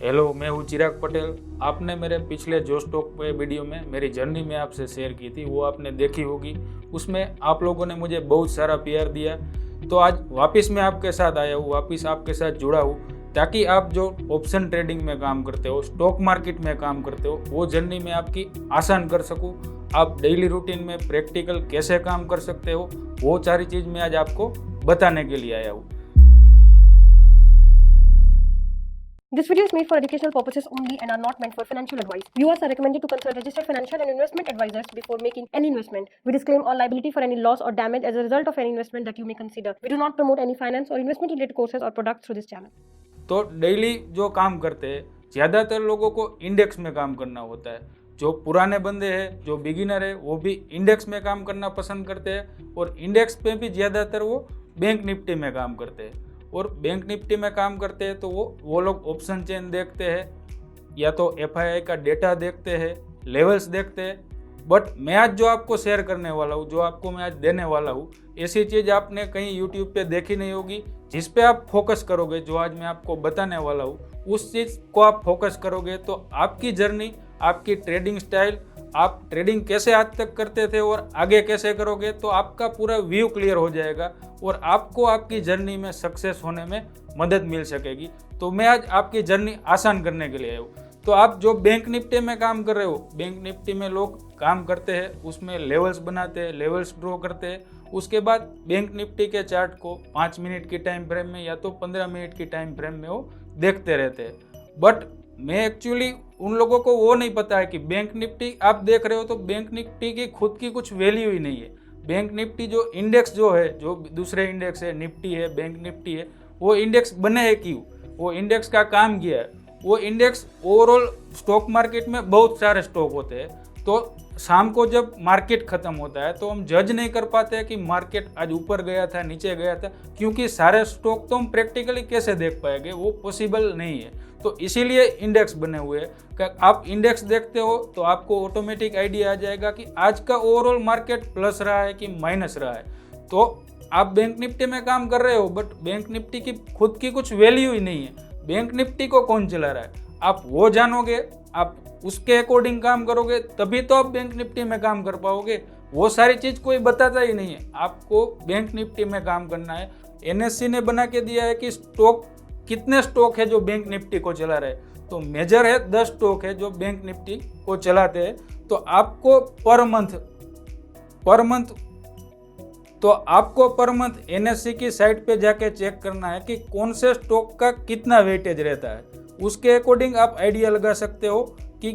Hello, मैं हूँ चिराग पटेल। आपने मेरे पिछले जो स्टॉक पे वीडियो में मेरी जर्नी में आपसे शेयर की थी वो आपने देखी होगी। उसमें आप लोगों ने मुझे बहुत सारा प्यार दिया, तो आज वापस मैं आपके साथ आया हूँ, वापस आपके साथ जुड़ा हूँ, ताकि आप जो ऑप्शन ट्रेडिंग में काम करते हो, स्टॉक मार्केट में काम करते हो, वो जर्नी में आपकी आसान कर सकूँ। आप डेली रूटीन में प्रैक्टिकल कैसे काम कर सकते हो, वो सारी चीज़ मैं आज आपको बताने के लिए आया हूँ। This video is made for educational purposes only and are not meant for financial advice. Viewers are recommended to consult registered financial and investment advisors before making any investment. We disclaim all liability for any loss or damage as a result of any investment that you may consider. We do not promote any finance or investment related courses or products through this channel. तो daily जो काम करते हैं, ज़्यादातर लोगों को index में काम करना होता है। जो पुराने बंदे हैं, जो बिगिनर है, वो भी इंडेक्स में काम करना पसंद करते हैं, और इंडेक्स पे भी ज़्यादातर वो बैंक निफ्टी में काम करते हैं। और बैंक निफ्टी में काम करते हैं तो वो लोग ऑप्शन चेन देखते हैं, या तो एफआईआई का डेटा देखते हैं, लेवल्स देखते हैं। बट मैं आज जो आपको शेयर करने वाला हूँ, जो आपको मैं आज देने वाला हूँ, ऐसी चीज़ आपने कहीं यूट्यूब पे देखी नहीं होगी। जिस पे आप फोकस करोगे, जो आज मैं आपको बताने वाला हूँ, उस चीज़ को आप फोकस करोगे तो आपकी जर्नी, आपकी ट्रेडिंग स्टाइल, आप ट्रेडिंग कैसे आज तक करते थे और आगे कैसे करोगे, तो आपका पूरा व्यू क्लियर हो जाएगा और आपको आपकी जर्नी में सक्सेस होने में मदद मिल सकेगी। तो मैं आज आपकी जर्नी आसान करने के लिए आया हूँ। तो आप जो बैंक निफ्टी में काम कर रहे हो, बैंक निफ्टी में लोग काम करते हैं, उसमें लेवल्स बनाते हैं, लेवल्स ड्रॉ करते हैं। उसके बाद बैंक निफ्टी के चार्ट को 5 मिनट की टाइम फ्रेम में या तो 15 मिनट की टाइम फ्रेम में वो देखते रहते हैं। बट मैं एक्चुअली उन लोगों को वो नहीं पता है कि बैंक निफ्टी आप देख रहे हो तो बैंक निफ्टी की खुद की कुछ वैल्यू ही नहीं है। बैंक निफ्टी जो इंडेक्स जो है, जो दूसरे इंडेक्स है, निफ्टी है, बैंक निफ्टी है, वो इंडेक्स बने हैं क्यों, वो इंडेक्स का काम किया है। वो इंडेक्स ओवरऑल स्टॉक मार्केट में बहुत सारे स्टॉक होते हैं, तो शाम को जब मार्केट ख़त्म होता है तो हम जज नहीं कर पाते हैं कि मार्केट आज ऊपर गया था, नीचे गया था, क्योंकि सारे स्टॉक तो हम प्रैक्टिकली कैसे देख पाएंगे, वो पॉसिबल नहीं है। तो इसीलिए इंडेक्स बने हुए हैं कि आप इंडेक्स देखते हो तो आपको ऑटोमेटिक आइडिया आ जाएगा कि आज का ओवरऑल मार्केट प्लस रहा है कि माइनस रहा है। तो आप बैंक निफ्टी में काम कर रहे हो, बट बैंक निफ्टी की खुद की कुछ वैल्यू ही नहीं है। बैंक निफ्टी को कौन चला रहा है, आप वो जानोगे, आप उसके अकॉर्डिंग काम करोगे, तभी तो आप बैंक निफ्टी में काम कर पाओगे। वो सारी चीज़ कोई बताता ही नहीं है। आपको बैंक निफ्टी में काम करना है। एनएससी ने बना के दिया है कि स्टॉक, कितने स्टॉक है जो बैंक निफ्टी को चला रहे, तो मेजर है 10 स्टॉक है जो बैंक निफ्टी को चलाते हैं। तो आपको पर मंथ एनएससी की साइट पे जाके चेक करना है कि कौन से स्टॉक का कितना वेटेज रहता है। उसके अकॉर्डिंग आप आइडिया लगा सकते हो कि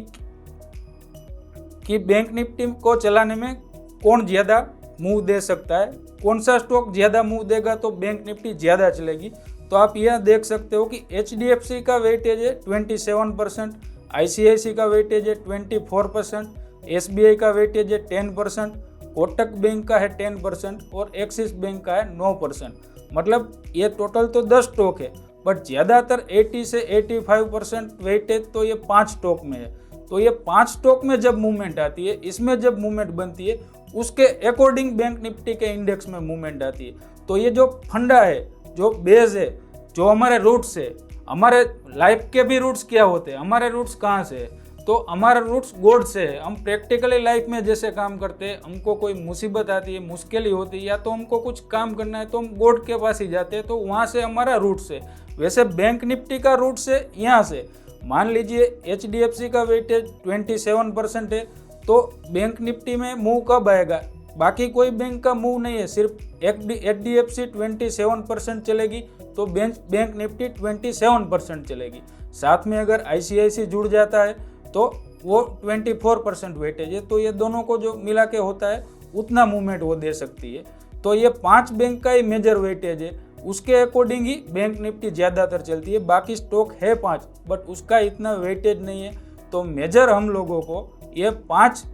बैंक निफ्टी को चलाने में कौन ज़्यादा मूव दे सकता है, कौन सा स्टॉक ज़्यादा मूव देगा तो बैंक निफ्टी ज़्यादा चलेगी। तो आप यह देख सकते हो कि HDFC का वेटेज है 27%, ICICI का वेटेज है 24%, SBI का वेटेज है 10%, कोटक बैंक का है 10% और एक्सिस बैंक का है 9%। मतलब ये टोटल तो 10 स्टॉक है, बट ज़्यादातर 80 से 85% वेटेज तो ये 5 स्टॉक में है। तो ये 5 स्टॉक में जब मूवमेंट आती है, इसमें जब मूवमेंट बनती है, उसके अकॉर्डिंग बैंक निफ्टी के इंडेक्स में मूवमेंट आती है। तो ये जो फंडा है, जो बेस है, जो हमारे रूट्स है, हमारे लाइफ के भी रूट्स क्या होते हैं, हमारे रूट्स कहाँ से है, तो हमारा रूट्स गॉड से है। हम प्रैक्टिकली लाइफ में जैसे काम करते हैं, हमको कोई मुसीबत आती है, मुश्किल ही होती है, या तो हमको कुछ काम करना है तो हम गॉड के पास ही जाते हैं, तो वहाँ से हमारा रूट्स है। वैसे बैंक निफ्टी का रूट्स है यहाँ से। मान लीजिए HDFC का वेटेज 27% है, तो बैंक निफ्टी में मूव कब आएगा, बाकी कोई बैंक का मूव नहीं है, सिर्फ HDFC 27% चलेगी तो बैंक निफ्टी 27% चलेगी। साथ में अगर ICICI जुड़ जाता है तो वो 24% वेटेज है, तो ये दोनों को जो मिला के होता है उतना मूवमेंट वो दे सकती है। तो ये 5 बैंक का ही मेजर वेटेज है, उसके अकॉर्डिंग ही बैंक निफ्टी ज़्यादातर चलती है। बाकी स्टॉक है 5, बट उसका इतना वेटेज नहीं है। तो मेजर हम लोगों को ये 5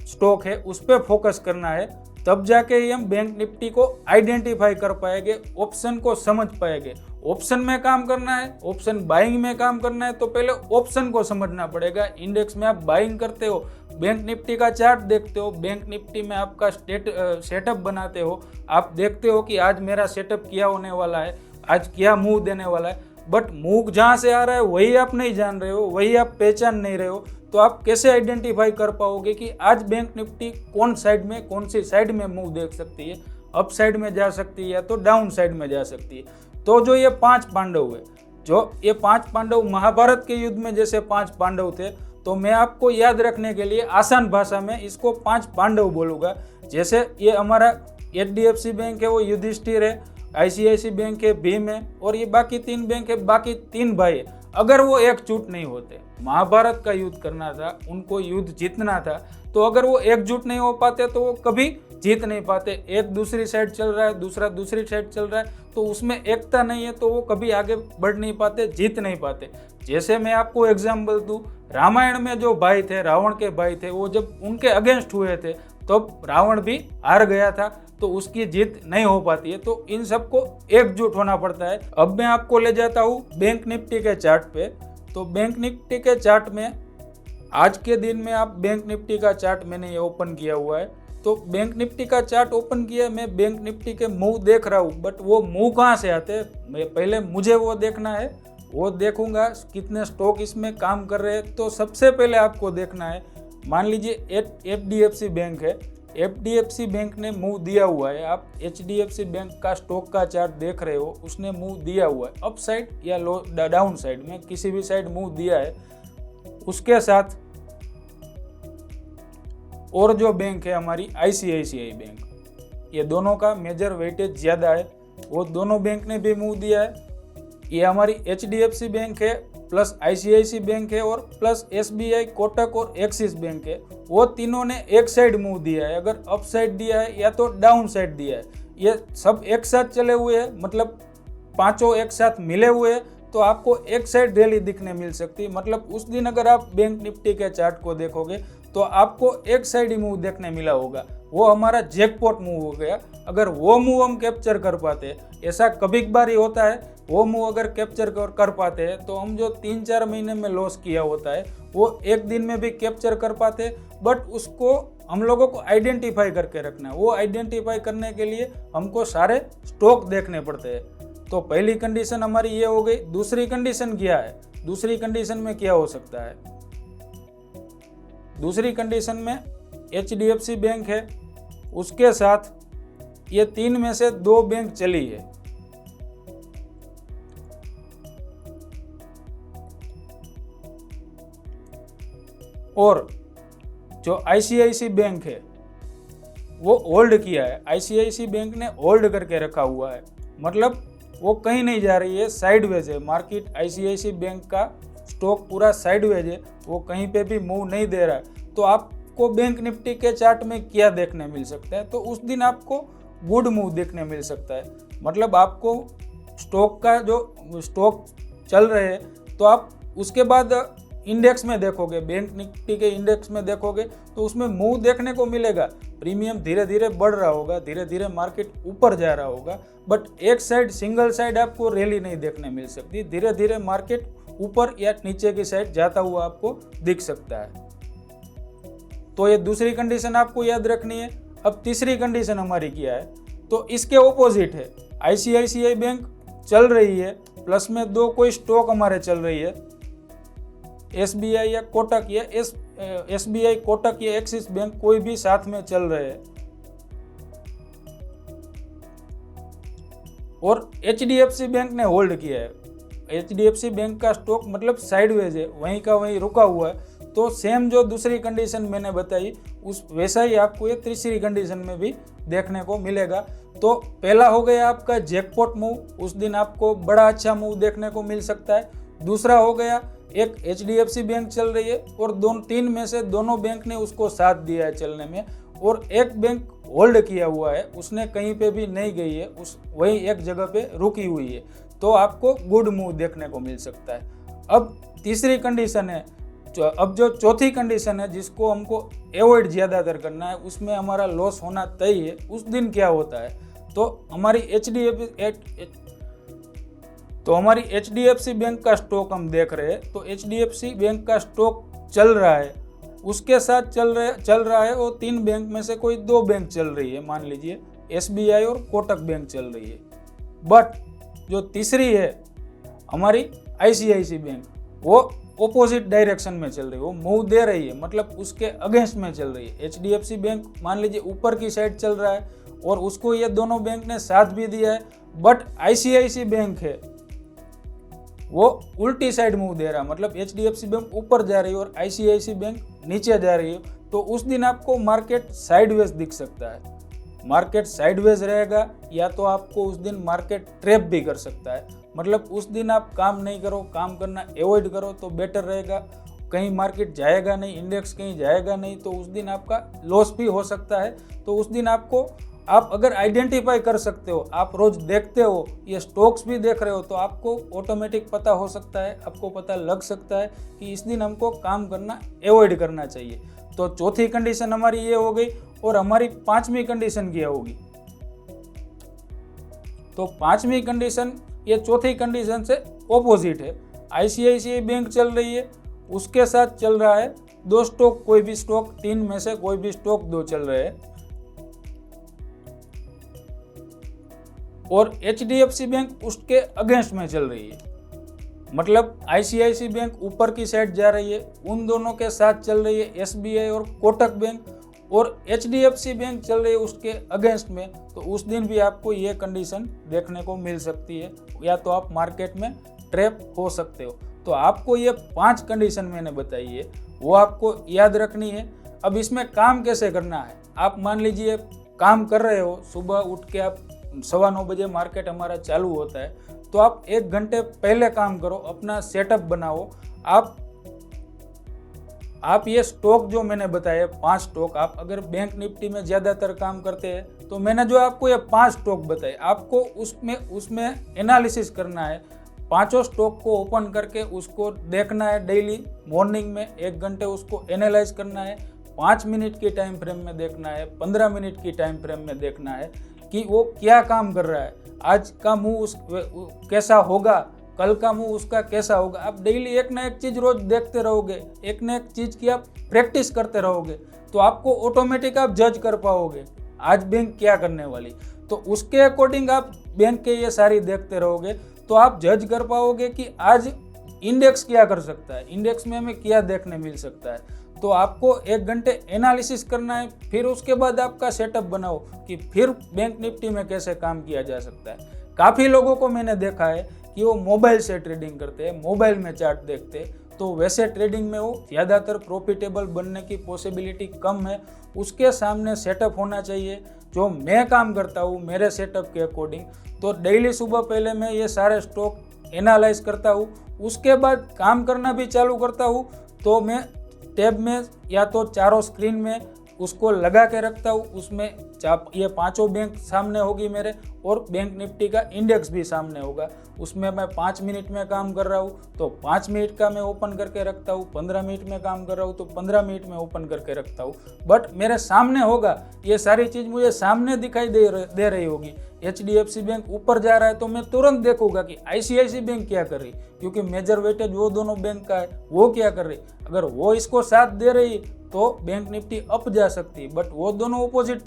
स्टॉक है उस पर फोकस करना है, तब जाके ही हम बैंक निफ्टी को आइडेंटिफाई कर पाएंगे, ऑप्शन को समझ पाएंगे। ऑप्शन में काम करना है, ऑप्शन बाइंग में काम करना है, तो पहले ऑप्शन को समझना पड़ेगा। इंडेक्स में आप बाइंग करते हो, बैंक निफ्टी का चार्ट देखते हो, बैंक निफ्टी में आपका सेटअप बनाते हो, आप देखते हो कि आज मेरा सेटअप क्या होने वाला है, आज क्या मूव देने वाला है। बट मूव जहाँ से आ रहा है वही आप नहीं जान रहे हो, वही आप पहचान नहीं रहे हो, तो आप कैसे आइडेंटिफाई कर पाओगे कि आज बैंक निफ्टी कौन साइड में, कौन सी साइड में मूव देख सकती है, अप साइड में जा सकती है या तो डाउन साइड में जा सकती है। तो जो ये 5 पांडव है, जो ये 5 पांडव महाभारत के युद्ध में जैसे 5 पांडव थे, तो मैं आपको याद रखने के लिए आसान भाषा में इसको 5 पांडव बोलूँगा। जैसे ये हमारा HDFC बैंक है वो युधिष्ठिर है, ICICI बैंक है भीम है, और ये बाकी 3 बैंक है, बाकी 3 भाई है। अगर वो एकजुट नहीं होते, महाभारत का युद्ध करना था, उनको युद्ध जीतना था, तो अगर वो एकजुट नहीं हो पाते तो वो कभी जीत नहीं पाते। एक दूसरी साइड चल रहा है, दूसरा दूसरी साइड चल रहा है, तो उसमें एकता नहीं है, तो वो कभी आगे बढ़ नहीं पाते, जीत नहीं पाते। जैसे मैं आपको एग्जाम्पल दूं, रामायण में जो भाई थे, रावण के भाई थे, वो जब उनके अगेंस्ट हुए थे तो रावण भी हार गया था, तो उसकी जीत नहीं हो पाती है। तो इन सबको एकजुट होना पड़ता है। अब मैं आपको ले जाता हूँ बैंक निफ्टी के चार्ट पे। तो बैंक निफ्टी के चार्ट में आज के दिन में आप बैंक निफ्टी का चार्ट मैंने ये ओपन किया हुआ है। तो बैंक निफ्टी का चार्ट ओपन किया, मैं बैंक निफ्टी के मूव देख रहा हूँ, बट वो मूव कहाँ से आते हैं, मैं पहले मुझे वो देखना है, वो देखूंगा कितने स्टॉक इसमें काम कर रहे हैं। तो सबसे पहले आपको देखना है, मान लीजिए HDFC बैंक है, HDFC बैंक ने मूव दिया हुआ है, आप HDFC बैंक का स्टॉक का चार्ट देख रहे हो, उसने मूव दिया हुआ है अप साइड या लो डाउन साइड में, किसी भी साइड मूव दिया है। उसके साथ और जो बैंक है हमारी ICICI बैंक, ये दोनों का मेजर वेटेज ज़्यादा है, वो दोनों बैंक ने भी मूव दिया है। ये हमारी HDFC बैंक है प्लस ICICI बैंक है और प्लस SBI, कोटक और एक्सिस बैंक है, वो तीनों ने एक साइड मूव दिया है। अगर अप साइड दिया है या तो डाउन साइड दिया है, ये सब एक साथ चले हुए हैं, मतलब पांचों एक साथ मिले हुए हैं, तो आपको एक साइड रैली दिखने मिल सकती है। मतलब उस दिन अगर आप बैंक निफ्टी के चार्ट को देखोगे तो आपको एक साइड ही मूव देखने मिला होगा, वो हमारा जैकपॉट मूव हो गया। अगर वो मूव हम कैप्चर कर पाते, ऐसा कभी कभार ही होता है, वो मूव अगर कैप्चर कर पाते हैं तो हम जो 3-4 महीने में लॉस किया होता है वो एक दिन में भी कैप्चर कर पाते। बट उसको हम लोगों को आइडेंटिफाई करके रखना है। वो आइडेंटिफाई करने के लिए हमको सारे स्टॉक देखने पड़ते हैं। तो पहली कंडीशन हमारी ये हो गई। दूसरी कंडीशन क्या है, दूसरी कंडीशन में क्या हो सकता है, दूसरी कंडीशन में HDFC बैंक है, उसके साथ ये 3 में से 2 बैंक चली है, और जो ICICI बैंक है वो होल्ड किया है। ICICI बैंक ने होल्ड करके रखा हुआ है, मतलब वो कहीं नहीं जा रही है, साइडवेज है मार्केट। ICICI बैंक का स्टॉक पूरा साइडवेज है, वो कहीं पे भी मूव नहीं दे रहा है। तो आपको बैंक निफ्टी के चार्ट में क्या देखने मिल सकता है, तो उस दिन आपको गुड मूव देखने मिल सकता है। मतलब आपको स्टॉक का जो स्टॉक चल रहे हैं, तो आप उसके बाद इंडेक्स में देखोगे, बैंक निफ्टी के इंडेक्स में देखोगे तो उसमें मूव देखने को मिलेगा। प्रीमियम धीरे धीरे बढ़ रहा होगा, धीरे धीरे मार्केट ऊपर जा रहा होगा, बट एक साइड सिंगल साइड आपको रैली नहीं देखने मिल सकती। धीरे धीरे मार्केट ऊपर या नीचे की साइड जाता हुआ आपको दिख सकता है। तो ये दूसरी कंडीशन आपको याद रखनी है। अब तीसरी कंडीशन हमारी क्या है, तो इसके ऑपोजिट है। ICICI बैंक चल रही है, प्लस में 2 कोई स्टॉक हमारे चल रही है, SBI या कोटक या SBI, कोटक या एक्सिस बैंक, कोई भी साथ में चल रहे हैं, और HDFC बैंक ने होल्ड किया है। HDFC बैंक का स्टॉक मतलब साइडवेज है, वहीं का वहीं रुका हुआ है। तो सेम जो दूसरी कंडीशन मैंने बताई उस वैसा ही आपको ये तीसरी कंडीशन में भी देखने को मिलेगा। तो पहला हो गया आपका जैकपॉट मूव, उस दिन आपको बड़ा अच्छा मूव देखने को मिल सकता है। दूसरा हो गया एक HDFC बैंक चल रही है और 3 में से दोनों बैंक ने उसको साथ दिया है चलने में, और एक बैंक होल्ड किया हुआ है, उसने कहीं पे भी नहीं गई है, उस वही एक जगह पे रुकी हुई है, तो आपको गुड मूव देखने को मिल सकता है। अब तीसरी कंडीशन है, अब जो चौथी कंडीशन है जिसको हमको अवॉइड ज़्यादातर करना है, उसमें हमारा लॉस होना तय है। उस दिन क्या होता है, तो हमारी HDFC बैंक का स्टॉक हम देख रहे हैं, तो HDFC बैंक का स्टॉक चल रहा है, उसके साथ चल रहा है वो 3 बैंक में से कोई 2 बैंक चल रही है, मान लीजिए SBI और कोटक बैंक चल रही है। बट जो तीसरी है हमारी आईसीआईसी बैंक वो ऑपोजिट डायरेक्शन में चल रही है, वो मूव दे रही है, मतलब उसके अगेंस्ट में चल रही है। एचडीएफसी बैंक मान लीजिए ऊपर की साइड चल रहा है और उसको ये दोनों बैंक ने साथ भी दिया है, बट आईसीआईसी बैंक है वो उल्टी साइड मूव दे रहा है, मतलब एचडीएफसी बैंक ऊपर जा रही है और आईसीआईसी बैंक नीचे जा रही है, तो उस दिन आपको मार्केट साइडवेज दिख सकता है। मार्केट साइडवेज रहेगा या तो आपको उस दिन मार्केट ट्रैप भी कर सकता है, मतलब उस दिन आप काम नहीं करो, काम करना अवॉइड करो तो बेटर रहेगा। कहीं मार्केट जाएगा नहीं, इंडेक्स कहीं जाएगा नहीं, तो उस दिन आपका लॉस भी हो सकता है। तो उस दिन आपको, आप अगर आइडेंटिफाई कर सकते हो, आप रोज देखते हो, ये स्टॉक्स भी देख रहे हो, तो आपको ऑटोमेटिक पता हो सकता है, आपको पता लग सकता है कि इस दिन हमको काम करना अवॉइड करना चाहिए। तो चौथी कंडीशन हमारी ये हो गई और हमारी पांचवी कंडीशन क्या होगी? तो पांचवी कंडीशन ये चौथी कंडीशन से ऑपोजिट है। आईसीआईसीआई बैंक चल रही है, उसके साथ चल रहा है दो स्टॉक, कोई भी स्टॉक, तीन में से कोई भी स्टॉक दो चल रहे हैं, और एचडीएफसी बैंक उसके अगेंस्ट में चल रही है, मतलब आईसीआईसी बैंक ऊपर की साइड जा रही है, उन दोनों के साथ चल रही है एसबीआई और कोटक बैंक, और एचडीएफसी बैंक चल रही है उसके अगेंस्ट में। तो उस दिन भी आपको ये कंडीशन देखने को मिल सकती है, या तो आप मार्केट में ट्रैप हो सकते हो। तो आपको ये 5 कंडीशन मैंने बताई है, वो आपको याद रखनी है। अब इसमें काम कैसे करना है? आप मान लीजिए काम कर रहे हो, सुबह उठ के आप 9:15 बजे मार्केट हमारा चालू होता है, तो आप 1 घंटे पहले काम करो, अपना सेटअप बनाओ। आप ये स्टॉक जो मैंने बताया 5 स्टॉक, आप अगर बैंक निफ्टी में ज़्यादातर काम करते हैं तो मैंने जो आपको ये 5 स्टॉक बताए, आपको उसमें एनालिसिस करना है। 5 स्टॉक को ओपन करके उसको देखना है डेली मॉर्निंग में 1 घंटे उसको एनालाइज करना है। 5 मिनट की टाइम फ्रेम में देखना है, 15 मिनट की टाइम फ्रेम में देखना है कि वो क्या काम कर रहा है, आज का मूव कैसा होगा, कल का मूव उसका कैसा होगा। आप डेली एक ना एक चीज़ रोज देखते रहोगे, एक ना एक चीज़ की आप प्रैक्टिस करते रहोगे, तो आपको ऑटोमेटिक आप जज कर पाओगे आज बैंक क्या करने वाली। तो उसके अकॉर्डिंग आप बैंक के ये सारी देखते रहोगे, तो आप जज कर पाओगे कि आज इंडेक्स क्या कर सकता है, इंडेक्स में हमें क्या देखने मिल सकता है। तो आपको 1 घंटे एनालिसिस करना है, फिर उसके बाद आपका सेटअप बनाओ कि फिर बैंक निफ्टी में कैसे काम किया जा सकता है। काफ़ी लोगों को मैंने देखा है कि वो मोबाइल से ट्रेडिंग करते हैं, मोबाइल में चार्ट देखते हैं, तो वैसे ट्रेडिंग में वो ज़्यादातर प्रॉफिटेबल बनने की पॉसिबिलिटी कम है। उसके सामने सेटअप होना चाहिए। जो मैं काम करता हूँ मेरे सेटअप के अकॉर्डिंग, तो डेली सुबह पहले मैं ये सारे स्टॉक एनालाइज करता हूँ, उसके बाद काम करना भी चालू करता हूँ। तो मैं टैब में या तो चारों स्क्रीन में उसको लगा के रखता हूँ, उसमें ये 5 बैंक सामने होगी मेरे, और बैंक निफ्टी का इंडेक्स भी सामने होगा। उसमें मैं 5 मिनट में काम कर रहा हूँ तो 5 मिनट का मैं ओपन करके रखता हूँ, 15 मिनट में काम कर रहा हूँ तो 15 मिनट में ओपन करके रखता हूँ। बट मेरे सामने होगा, ये सारी चीज़ मुझे सामने दिखाई दे रही होगी। एचडीएफसी बैंक ऊपर जा रहा है तो मैं तुरंत देखूंगा कि आईसीआईसी बैंक क्या कर रही, क्योंकि मेजर वेटेज वो दोनों बैंक का है, वो क्या कर रही। अगर वो इसको साथ दे रही तो बैंक निफ्टी अप जा सकती, बट वो दोनों ऑपोजिट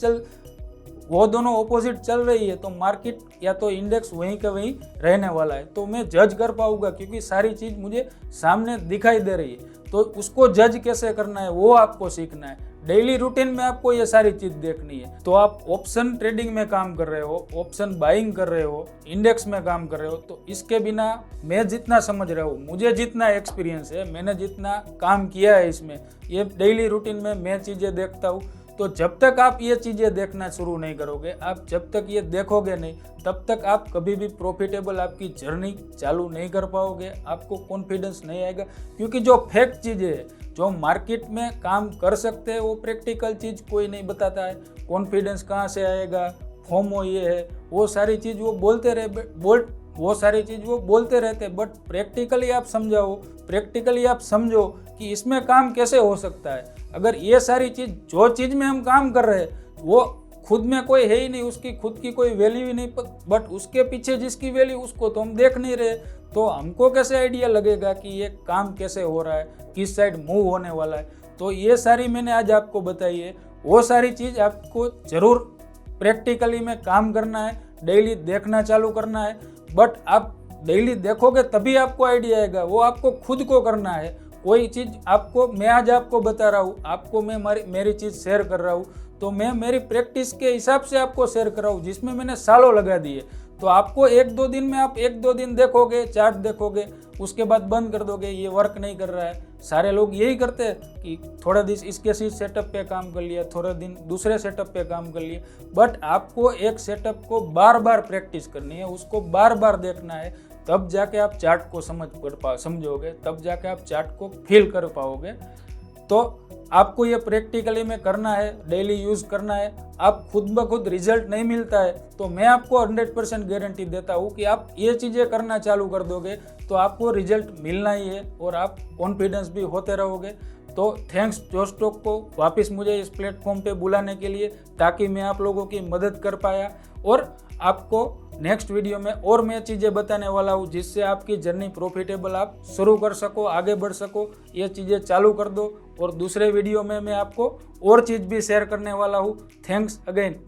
चल रही है तो मार्केट या तो इंडेक्स वहीं का वहीं रहने वाला है। तो मैं जज कर पाऊंगा क्योंकि सारी चीज़ मुझे सामने दिखाई दे रही है। तो उसको जज कैसे करना है वो आपको सीखना है। डेली रूटीन में आपको ये सारी चीज़ देखनी है। तो आप ऑप्शन ट्रेडिंग में काम कर रहे हो, ऑप्शन बाइंग कर रहे हो, इंडेक्स में काम कर रहे हो, तो इसके बिना मैं जितना समझ रहा हूँ, मुझे जितना एक्सपीरियंस है, मैंने जितना काम किया है इसमें, ये डेली रूटीन में मैं चीज़ें देखता हूँ। तो जब तक आप ये चीज़ें देखना शुरू नहीं करोगे, आप जब तक ये देखोगे नहीं, तब तक आप कभी भी प्रॉफिटेबल आपकी जर्नी चालू नहीं कर पाओगे। आपको कॉन्फिडेंस नहीं आएगा, क्योंकि जो फैक्ट चीज़ें है, जो मार्केट में काम कर सकते हैं, वो प्रैक्टिकल चीज़ कोई नहीं बताता है। कॉन्फिडेंस कहाँ से आएगा, फोमो ये है, वो सारी चीज़ वो बोलते रहते, बट प्रैक्टिकली आप समझाओ, प्रैक्टिकली आप समझो कि इसमें काम कैसे हो सकता है। अगर ये सारी चीज़, जो चीज़ में हम काम कर रहे हैं वो खुद में कोई है ही नहीं, उसकी खुद की कोई वैल्यू ही नहीं, बट उसके पीछे जिसकी वैल्यू उसको तो हम देख नहीं रहे, तो हमको कैसे आइडिया लगेगा कि ये काम कैसे हो रहा है, किस साइड मूव होने वाला है। तो ये सारी मैंने आज आपको बताई है। वो सारी चीज़ आपको ज़रूर प्रैक्टिकली में काम करना है, डेली देखना चालू करना है। बट आप डेली देखोगे तभी आपको आइडिया आएगा, वो आपको खुद को करना है। कोई चीज़ आपको, मैं आज आपको बता रहा हूँ, आपको मैं मेरी चीज़ शेयर कर रहा हूँ, तो मैं मेरी प्रैक्टिस के हिसाब से आपको शेयर कर रहा हूँ, जिसमें मैंने सालों लगा दिए। तो आपको 1-2 दिन में, आप 1-2 दिन देखोगे, चार्ट देखोगे, उसके बाद बंद कर दोगे, ये वर्क नहीं कर रहा है। सारे लोग यही करते हैं कि थोड़ा दिन इसके सेटअप पे काम कर लिया, थोड़ा दिन दूसरे सेटअप पे काम कर लिया, बट आपको एक सेटअप को बार बार प्रैक्टिस करनी है, उसको बार बार देखना है, तब जाके आप चार्ट को समझोगे, तब जाके आप चार्ट को फील कर पाओगे। तो आपको ये प्रैक्टिकली में करना है, डेली यूज़ करना है। आप खुद ब खुद रिजल्ट नहीं मिलता है तो मैं आपको 100% गारंटी देता हूँ कि आप ये चीज़ें करना चालू कर दोगे तो आपको रिजल्ट मिलना ही है और आप कॉन्फिडेंस भी होते रहोगे। तो थैंक्स जोस्टॉक को वापस मुझे इस प्लेटफॉर्म पे बुलाने के लिए, ताकि मैं आप लोगों की मदद कर पाया, और आपको नेक्स्ट वीडियो में और मैं चीज़ें बताने वाला हूँ जिससे आपकी जर्नी प्रॉफिटेबल आप शुरू कर सको, आगे बढ़ सको। ये चीज़ें चालू कर दो और दूसरे वीडियो में मैं आपको और चीज़ भी शेयर करने वाला हूँ। Thanks again.